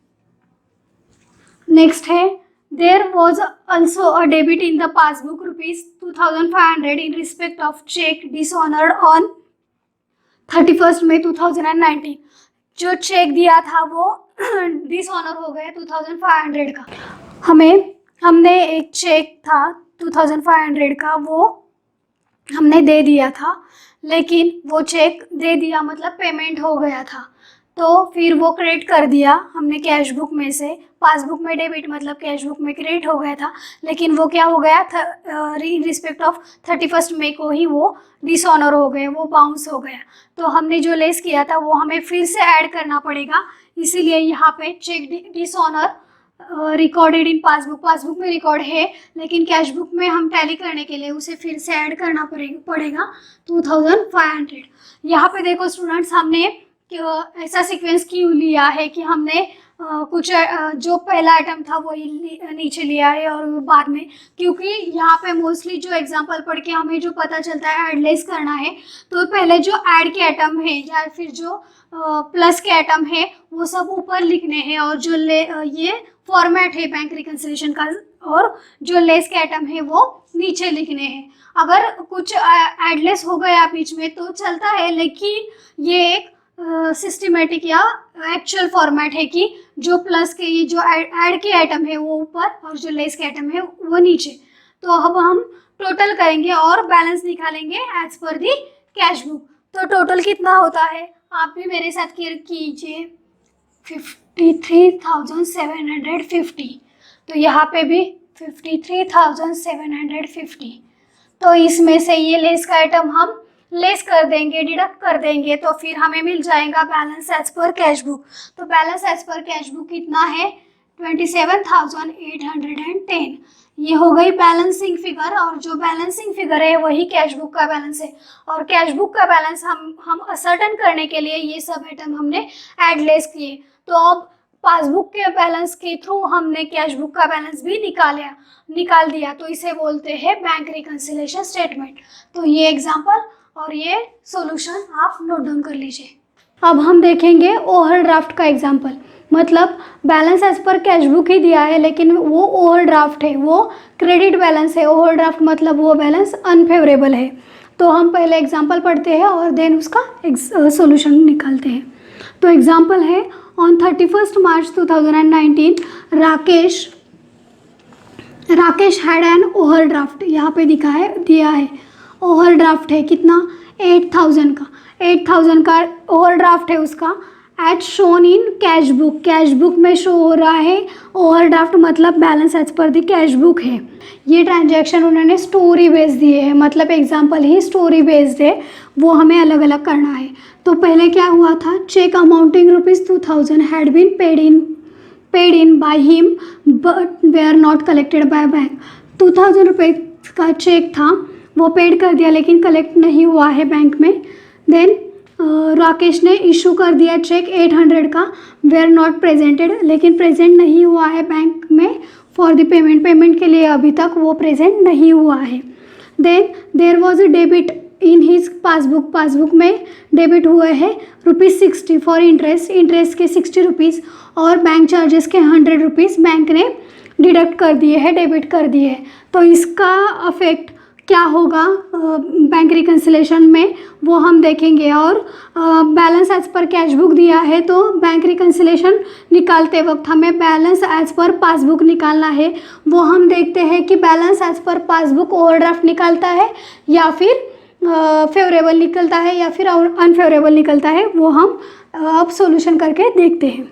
नेक्स्ट है there was also a debit in the passbook ₹2500 in respect of cheque dishonoured on 31 May 2019। जो चेक दिया था वो डिसऑनर हो गया 2500 का। हमने एक चेक था 2500 का, वो हमने दे दिया था, लेकिन वो चेक दे दिया मतलब पेमेंट हो गया था, तो फिर वो क्रेडिट कर दिया हमने कैश बुक में से, पासबुक में डेबिट मतलब कैश बुक में क्रेडिट हो गया था, लेकिन वो क्या हो गया था इन रिस्पेक्ट ऑफ 31 मई को ही वो डिसऑनर हो गए, वो बाउंस हो गया। तो हमने जो लेस किया था वो हमें फिर से ऐड करना पड़ेगा, इसीलिए यहाँ पे cheque dishonour recorded in passbook में रिकॉर्ड है, लेकिन कैश बुक में हम टैली करने के लिए उसे फिर से ऐड करना पड़ेगा 2500। यहाँ पे देखो स्टूडेंट्स, हमने ऐसा सीक्वेंस क्यों लिया है कि हमने कुछ जो पहला आइटम था वो नीचे लिया है और बाद में, क्योंकि यहाँ पे मोस्टली जो एग्जांपल पढ़ के हमें जो पता चलता है ऐड लेस करना है, तो पहले जो ऐड के आइटम है या फिर जो प्लस के आइटम है वो सब ऊपर लिखने हैं, और जो ये फॉर्मेट है बैंक रिकन्सिलिएशन का, और जो लेस के आइटम है वो नीचे लिखने हैं। अगर कुछ एडलेस हो गया बीच में तो चलता है, लेकिन ये एक सिस्टमेटिक या एक्चुअल फॉर्मेट है कि जो प्लस के ये जो ऐड के आइटम है वो ऊपर और जो लेस के आइटम है वो नीचे। तो अब हम टोटल करेंगे और बैलेंस निकालेंगे एज पर दी कैश बुक। तो टोटल कितना होता है आप भी मेरे साथ कीजिए, 53,750। तो यहाँ पे भी 53,750। तो इसमें से ये लेस का आइटम हम लेस कर देंगे, डिडक्ट कर देंगे, तो फिर हमें मिल जाएगा balance as per cash book. तो balance as per cash book कितना है 27,810। ये हो गई बैलेंसिंग फिगर, और जो बैलेंसिंग फिगर है वही कैश बुक का बैलेंस है, और कैश बुक का बैलेंस हम असर्टन करने के लिए ये सब आइटम हमने ऐड लेस किए। तो अब पासबुक के बैलेंस के थ्रू हमने कैश बुक का बैलेंस भी निकाल दिया, तो इसे बोलते हैं बैंक रिकन्सिलिएशन स्टेटमेंट। तो ये एग्जाम्पल और ये सॉल्यूशन आप नोट डाउन कर लीजिए। अब हम देखेंगे ओवरड्राफ्ट का एग्जाम्पल, मतलब balance as per cash book ही दिया है लेकिन वो ओवरड्राफ्ट है, वो क्रेडिट बैलेंस है। ओवरड्राफ्ट मतलब वो बैलेंस अनफेवरेबल है। तो हम पहले एग्जाम्पल पढ़ते हैं और देन उसका सॉल्यूशन निकालते हैं। तो एग्जाम्पल है on 31 March 2019 Rakesh had an overdraft, यहाँ पे दिया है ओवरड्राफ्ट है कितना 8000 का, 8000 का ओवरड्राफ्ट है उसका, as shown in cash book में शो हो रहा है। ओवरड्राफ्ट मतलब बैलेंस एज पर दी कैश बुक है। ये ट्रांजैक्शन उन्होंने स्टोरी बेस्ड दिए है, मतलब एग्जांपल ही स्टोरी बेस्ड है, वो हमें अलग अलग करना है। तो पहले क्या हुआ था, cheque amounting ₹2000 had been paid in by him but way are not collected by bank. 2000 रुपये का चेक था, वो पेड कर दिया लेकिन कलेक्ट नहीं हुआ है बैंक में। देन राकेश ने इशू कर दिया चेक 800 का, वे आर नॉट प्रेजेंटेड, लेकिन प्रेजेंट नहीं हुआ है बैंक में फॉर द पेमेंट के लिए अभी तक वो प्रेजेंट नहीं हुआ है। Then there was a debit in his passbook में डेबिट हुए हैं ₹60 फॉर इंटरेस्ट के 60 रुपीज़ और बैंक चार्जेस के 100 रुपीज़ बैंक ने डिडक्ट कर दिए हैं, डेबिट कर दिए हैं। तो इसका अफेक्ट क्या होगा बैंक रिकन्सिलिएशन में वो हम देखेंगे। और balance as per cash book दिया है, तो बैंक रिकन्सिलिएशन निकालते वक्त हमें बैलेंस एज पर पासबुक निकालना है। वो हम देखते हैं कि balance as per passbook overdraft निकालता है या फिर फेवरेबल निकलता है या फिर अनफेवरेबल निकलता है, वो हम अब सॉल्यूशन करके देखते हैं।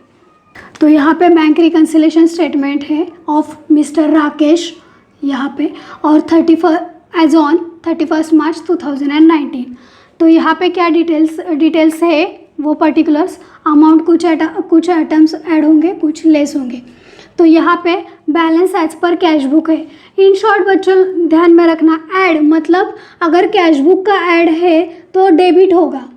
तो यहाँ पे बैंक रिकन्सिलिएशन स्टेटमेंट है ऑफ मिस्टर राकेश यहाँ पे, और 31 मार्च 2019। तो यहाँ पे क्या डिटेल्स है वो पर्टिकुलर्स अमाउंट कुछ आइटम्स ऐड होंगे, कुछ लेस होंगे। तो यहाँ पे balance as per cash book है। इन शॉर्ट बच्चों ध्यान में रखना, ऐड मतलब अगर कैश बुक का ऐड है तो डेबिट होगा,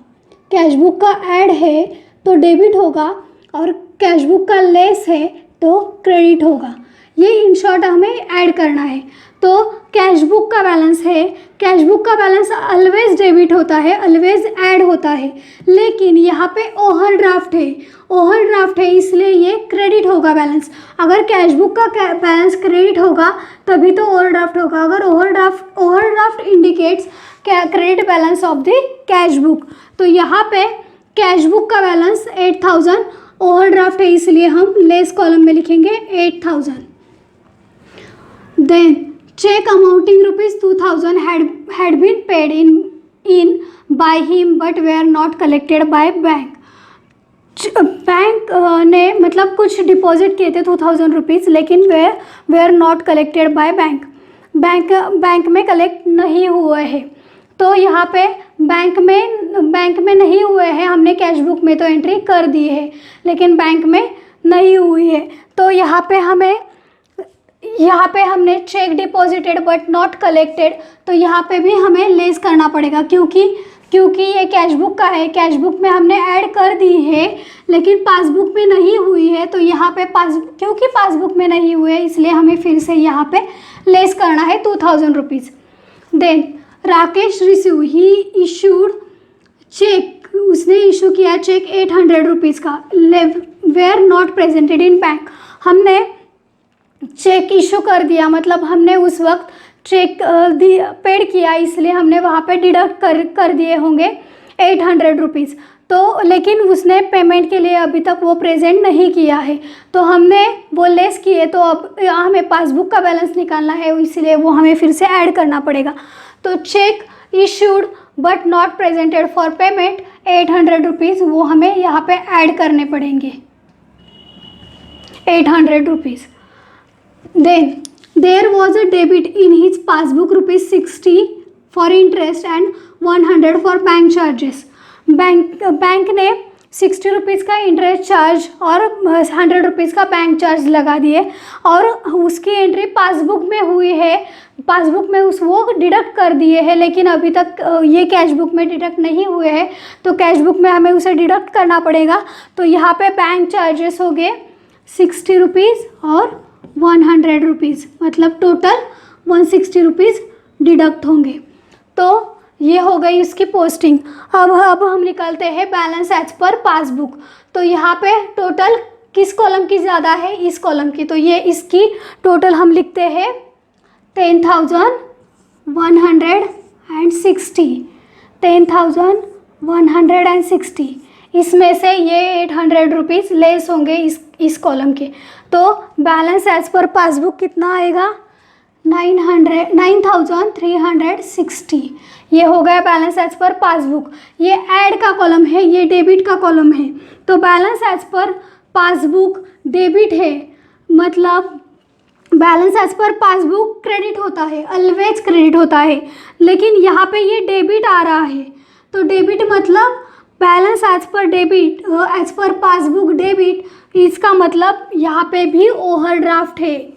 कैश बुक का ऐड है तो डेबिट होगा, और कैश बुक का लेस है तो क्रेडिट होगा। ये इन शॉर्ट हमें ऐड करना है। तो कैश बुक का बैलेंस है, कैश बुक का बैलेंस ऑलवेज डेबिट होता है, ऑलवेज ऐड होता है, लेकिन यहाँ पे ओवरड्राफ्ट है, ओवरड्राफ्ट है इसलिए ये क्रेडिट होगा बैलेंस। अगर कैश बुक का बैलेंस क्रेडिट होगा तभी तो ओवरड्राफ्ट होगा। अगर overdraft indicates credit balance of the cash book. तो यहाँ पे कैश बुक का बैलेंस 8000, ओवरड्राफ्ट है इसलिए हम लेस कॉलम में लिखेंगे 8000। Then check amounting rupees 2000 had been paid in by him but were not collected by bank। Bank ने मतलब कुछ डिपॉजिट किए थे 2000 रुपीज़, लेकिन वे are not collected by bank में कलेक्ट नहीं हुए हैं। तो यहाँ पे बैंक में नहीं हुए हैं, हमने कैश बुक में तो एंट्री कर दी है लेकिन बैंक में नहीं हुई है। तो यहाँ पे हमने check deposited but not collected, तो यहाँ पे भी हमें लेस करना पड़ेगा क्योंकि ये कैश बुक का है, कैश बुक में हमने ऐड कर दी है लेकिन पासबुक में नहीं हुई है। तो यहाँ पे क्योंकि पासबुक में नहीं हुई है इसलिए हमें फिर से यहाँ पे लेस करना है 2000 rupees. Then Rakesh receive he issued cheque, उसने इशू किया चेक 800 रुपीज़ का, were not presented in bank. हमने चेक इशू कर दिया, मतलब हमने उस वक्त चेक पेड किया इसलिए हमने वहाँ पे डिडक्ट कर दिए होंगे 800 रुपीज़। तो लेकिन उसने पेमेंट के लिए अभी तक वो प्रेजेंट नहीं किया है, तो हमने वो लेस किए, तो अब हमें पासबुक का बैलेंस निकालना है इसलिए वो हमें फिर से ऐड करना पड़ेगा। तो check issued but not presented for payment 800 rupees, वो हमें यहाँ पे ऐड करने पड़ेंगे 800 rupees. Then there was a debit in his passbook ₹60 for interest and 100 for bank charges। Bank ने 60 रुपीज़ का इंटरेस्ट चार्ज और 100 रुपीज़ का बैंक चार्ज लगा दिए और उसकी एंट्री पासबुक में हुई है, पासबुक में वो डिडक्ट कर दिए हैं, लेकिन अभी तक ये कैश बुक में डिडक्ट नहीं हुए हैं, तो कैश बुक में हमें उसे डिडक्ट करना पड़ेगा। तो यहाँ पे बैंक चार्जेस हो गए 60 रुपीज़ और 100 रुपीज़, मतलब टोटल 160 रुपीज़ डिडक्ट होंगे। तो ये हो गई इसकी पोस्टिंग। अब हम निकालते हैं बैलेंस एज पर पासबुक। तो यहाँ पे टोटल किस कॉलम की ज़्यादा है, इस कॉलम की, तो ये इसकी टोटल हम लिखते हैं 10,160। इसमें से ये 800 रुपीज़ लेस होंगे इस कॉलम के। तो बैलेंस एज पर पासबुक कितना आएगा 9,360। ये हो गया बैलेंस एज पर पासबुक। ये ऐड का कॉलम है, ये डेबिट का कॉलम है। तो balance as per passbook debit है, मतलब balance as per passbook credit होता है, ऑलवेज क्रेडिट होता है, लेकिन यहाँ पे ये डेबिट आ रहा है। तो डेबिट मतलब balance as per debit, as per passbook debit, इसका मतलब यहाँ पे भी ओवरड्राफ्ट है,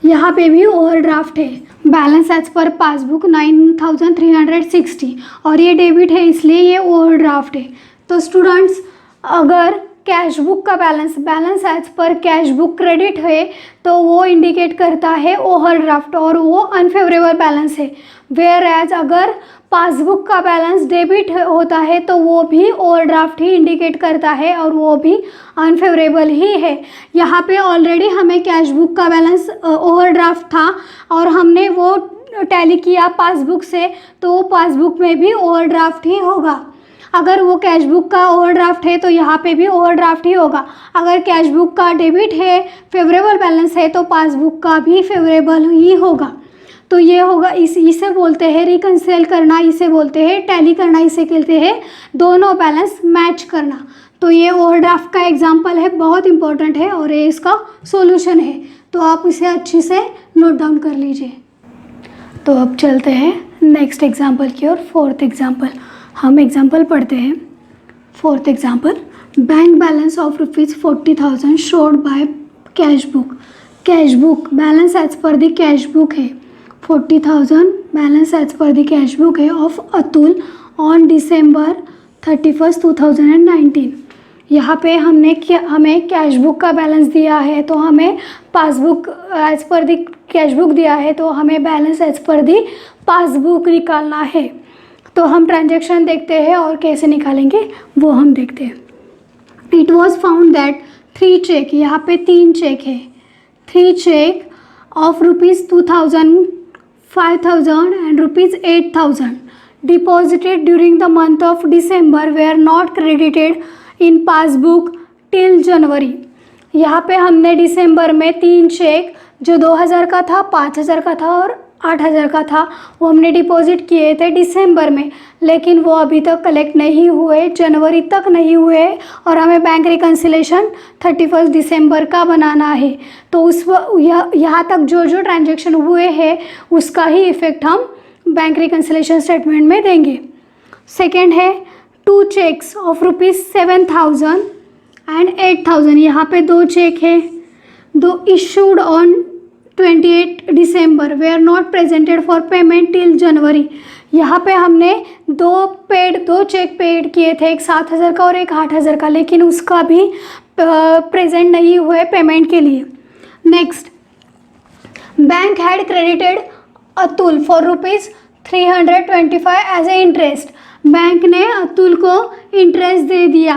यहाँ पे भी ओवरड्राफ्ट है। बैलेंस एज पर पासबुक 9,360 और ये डेबिट है इसलिए ये ओवरड्राफ्ट है। तो स्टूडेंट्स, अगर कैश बुक का balance as per cash book credit है तो वो इंडिकेट करता है ओवरड्राफ्ट और वो अनफेवरेबल बैलेंस है। वेयर एज अगर पासबुक का बैलेंस डेबिट होता है तो वो भी ओवरड्राफ्ट ही इंडिकेट करता है और वो भी अनफेवरेबल ही है। यहाँ पे ऑलरेडी हमें कैश बुक का बैलेंस ओवरड्राफ्ट था और हमने वो टैली किया पासबुक से, तो वो पासबुक में भी ओवरड्राफ्ट ही होगा। अगर वो कैश बुक का ओवरड्राफ्ट है तो यहाँ पे भी ओवरड्राफ्ट ही होगा। अगर कैश बुक का डेबिट है, फेवरेबल बैलेंस है, तो पासबुक का भी फेवरेबल ही होगा। तो ये होगा, इसे बोलते हैं रिकंसिल करना, इसे बोलते हैं टैली करना, इसे कहते हैं दोनों बैलेंस मैच करना। तो ये ओवरड्राफ्ट का एग्जाम्पल है, बहुत इंपॉर्टेंट है और ये इसका सॉल्यूशन है, तो आप इसे अच्छे से नोट डाउन कर लीजिए। तो अब चलते हैं नेक्स्ट एग्जाम्पल की और फोर्थ एग्जाम्पल। हम एग्जाम्पल पढ़ते हैं। Fourth example, bank balance of rupees 40,000 showed by cash book. Cash book balance as per the cash book है 40,000 balance as per the cash book है of Atul on December 31st 2019. यहाँ पे हमें cash book का balance दिया है, तो हमें पासबुक एज पर दी कैश बुक दिया है, तो हमें बैलेंस एज पर दी पासबुक निकालना है। तो हम ट्रांजैक्शन देखते हैं और कैसे निकालेंगे वो हम देखते हैं। It was found that 3 cheque, यहाँ पे 3 चेक है, 3 cheque of ₹2,000, 5,000 and ₹8,000 deposited during the month of December were not credited in passbook till January. यहाँ पे हमने दिसंबर में 3 चेक जो 2,000 का था, 5,000 का था और 8,000 का था, वो हमने डिपॉजिट किए थे दिसंबर में, लेकिन वो अभी तक कलेक्ट नहीं हुए, जनवरी तक नहीं हुए और हमें बैंक रिकन्सिलेशन 31 दिसंबर का बनाना है। तो यहाँ तक जो ट्रांजेक्शन हुए हैं उसका ही इफ़ेक्ट हम बैंक रिकन्सिलेशन स्टेटमेंट में देंगे। सेकेंड है 2 चेक्स ऑफ ₹7,000 एंड 8,000। यहाँ पे 2 चेक है, 2 issued on 28 December we are not presented for payment till January. यहाँ पे हमने 2 चेक पेड किए थे, एक 7,000 का और एक 8,000 का, लेकिन उसका भी प्रेजेंट नहीं हुए पेमेंट के लिए। Next, bank had credited Atul for ₹325 as a interest. Bank ने अतुल को इंटरेस्ट दे दिया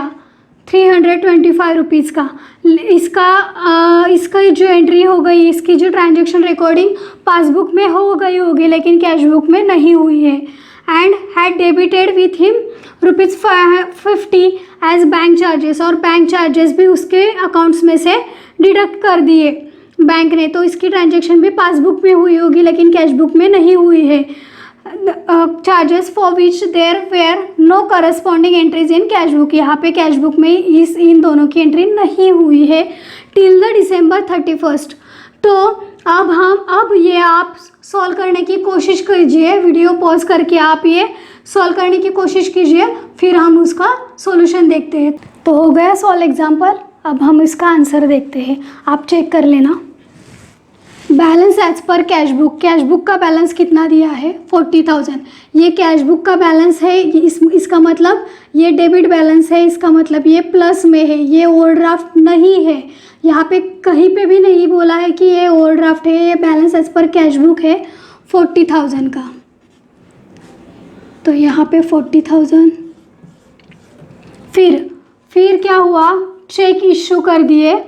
325 रुपीज़ का। इसका जो एंट्री हो गई, इसकी जो ट्रांजैक्शन रिकॉर्डिंग पासबुक में हो गई होगी लेकिन कैश बुक में नहीं हुई है। And had debited with him ₹50 as bank charges, और बैंक चार्जेस भी उसके अकाउंट्स में से डिडक्ट कर दिए बैंक ने, तो इसकी ट्रांजैक्शन भी पासबुक में हुई होगी लेकिन कैश बुक में नहीं हुई है। Charges for which there were no corresponding entries in cash book. यहाँ पे कैश बुक में इन दोनों की एंट्री नहीं हुई है टिल द December 31st। तो अब ये आप सॉल्व करने की कोशिश कीजिए, वीडियो पॉज करके आप ये सॉल्व करने की कोशिश कीजिए, फिर हम उसका सॉल्यूशन देखते हैं। तो हो गया सॉल्व एग्जाम्पल, अब हम इसका आंसर देखते हैं, आप चेक कर लेना। Balance as per cash book का बैलेंस कितना दिया है 40,000। ये कैश बुक का बैलेंस है, इसका मतलब ये डेबिट बैलेंस है, इसका मतलब ये प्लस में है, ये ओवरड्राफ्ट नहीं है। यहाँ पे कहीं पे भी नहीं बोला है कि ये ओवरड्राफ्ट है, ये balance as per cash book है 40,000 का। तो यहाँ पे 40,000, फिर क्या हुआ, चेक इशू कर दिए,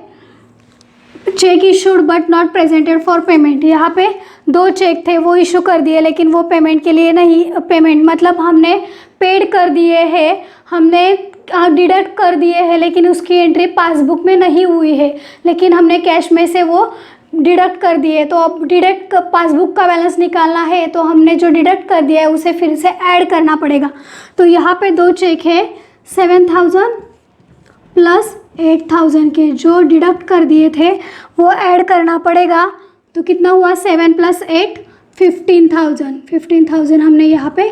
check issued but not presented for payment. यहाँ पे 2 चेक थे, वो इशू कर दिए लेकिन वो पेमेंट के लिए नहीं, पेमेंट मतलब हमने पेड कर दिए हैं, हमने डिडक्ट कर दिए हैं लेकिन उसकी एंट्री पासबुक में नहीं हुई है, लेकिन हमने कैश में से वो डिडक्ट कर दिए। तो अब डिडक्ट पासबुक का बैलेंस निकालना है, तो हमने जो डिडक्ट कर दिया है उसे फिर से ऐड करना पड़ेगा। तो यहाँ पे 2 चेक है 7,000 प्लस 8,000 के, जो डिडक्ट कर दिए थे वो ऐड करना पड़ेगा। तो कितना हुआ, 7 + 8 15,000 हमने यहाँ पे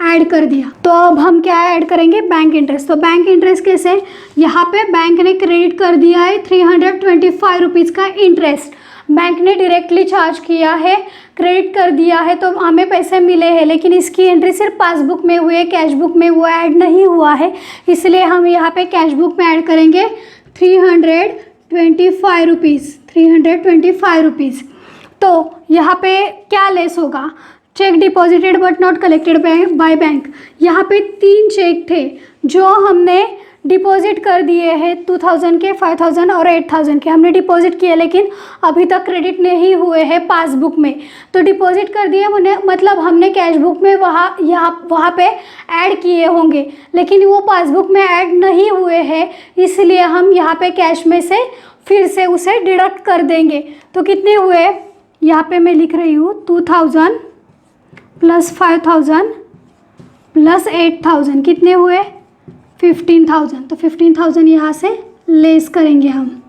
ऐड कर दिया। तो अब हम क्या ऐड करेंगे, बैंक इंटरेस्ट। तो बैंक इंटरेस्ट कैसे, यहाँ पे बैंक ने क्रेडिट कर दिया है 325 रुपीज़ का इंटरेस्ट, बैंक ने डायरेक्टली चार्ज किया है, क्रेडिट कर दिया है, तो हमें पैसे मिले हैं, लेकिन इसकी एंट्री सिर्फ पासबुक में हुई है, कैश बुक में वो ऐड नहीं हुआ है, इसलिए हम यहाँ पे कैश बुक में ऐड करेंगे 325 रुपीज़। तो यहाँ पे क्या लेस होगा, check deposited but not collected by bank. यहाँ पे 3 चेक थे जो हमने डिपॉजिट कर दिए हैं 2,000 के, 5,000 और 8,000 के, हमने डिपॉजिट किए लेकिन अभी तक क्रेडिट नहीं हुए हैं पासबुक में। तो डिपॉजिट कर दिए मतलब हमने कैश बुक में वहाँ पे ऐड किए होंगे, लेकिन वो पासबुक में ऐड नहीं हुए हैं, इसलिए हम यहाँ पे कैश में से फिर से उसे डिडक्ट कर देंगे। तो कितने हुए, यहाँ पे मैं लिख रही हूँ 2,000 प्लस 5,000 प्लस 8,000 कितने हुए 15,000। तो 15,000 यहाँ से लेस करेंगे हम।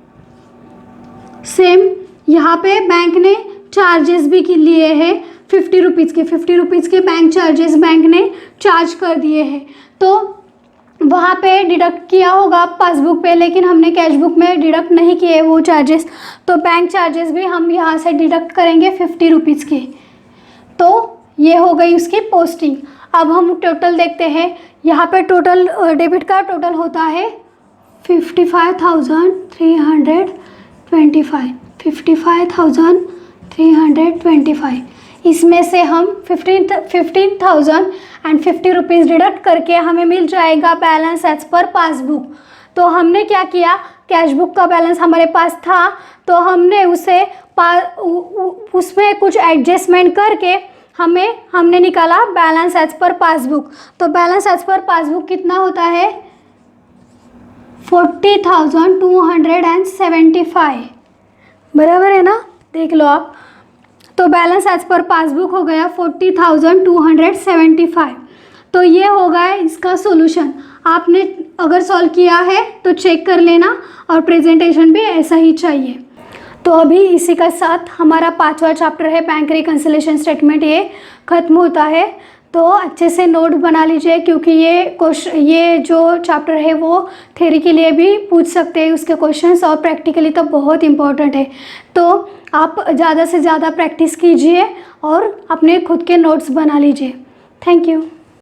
सेम यहाँ पे बैंक ने चार्जेस भी लिए हैं 50 रुपीज़ के, 50 रुपीज़ के बैंक चार्जेस बैंक ने चार्ज कर दिए हैं। तो वहाँ पे डिडक्ट किया होगा पासबुक पे, लेकिन हमने कैश बुक में डिडक्ट नहीं किए वो चार्जेस, तो बैंक चार्जेस भी हम यहाँ से डिडक्ट करेंगे 50 रुपीज़ की। तो ये हो गई उसकी पोस्टिंग। अब हम टोटल देखते हैं। यहाँ पे टोटल डेबिट का टोटल होता है 55,325। इसमें से हम 15,050 रुपीज़ डिडक्ट करके हमें मिल जाएगा बैलेंस एज पर पासबुक। तो हमने क्या किया, कैश बुक का बैलेंस हमारे पास था तो हमने उसे उसमें कुछ एडजस्टमेंट करके हमने निकाला बैलेंस एज पर पासबुक। तो बैलेंस एज पर पासबुक कितना होता है, 40,275। बराबर है ना, देख लो आप। तो बैलेंस एज पर पासबुक हो गया 40,275। तो ये होगा इसका सॉल्यूशन। आपने अगर सॉल्व किया है तो चेक कर लेना, और प्रेजेंटेशन भी ऐसा ही चाहिए। तो अभी इसी के साथ हमारा 5वां चैप्टर है बैंक रिकन्सिलेशन स्टेटमेंट, ये ख़त्म होता है। तो अच्छे से नोट बना लीजिए, क्योंकि ये जो चैप्टर है वो थ्योरी के लिए भी पूछ सकते हैं उसके क्वेश्चंस, और प्रैक्टिकली तो बहुत इम्पोर्टेंट है। तो आप ज़्यादा से ज़्यादा प्रैक्टिस कीजिए और अपने खुद के नोट्स बना लीजिए। Thank you.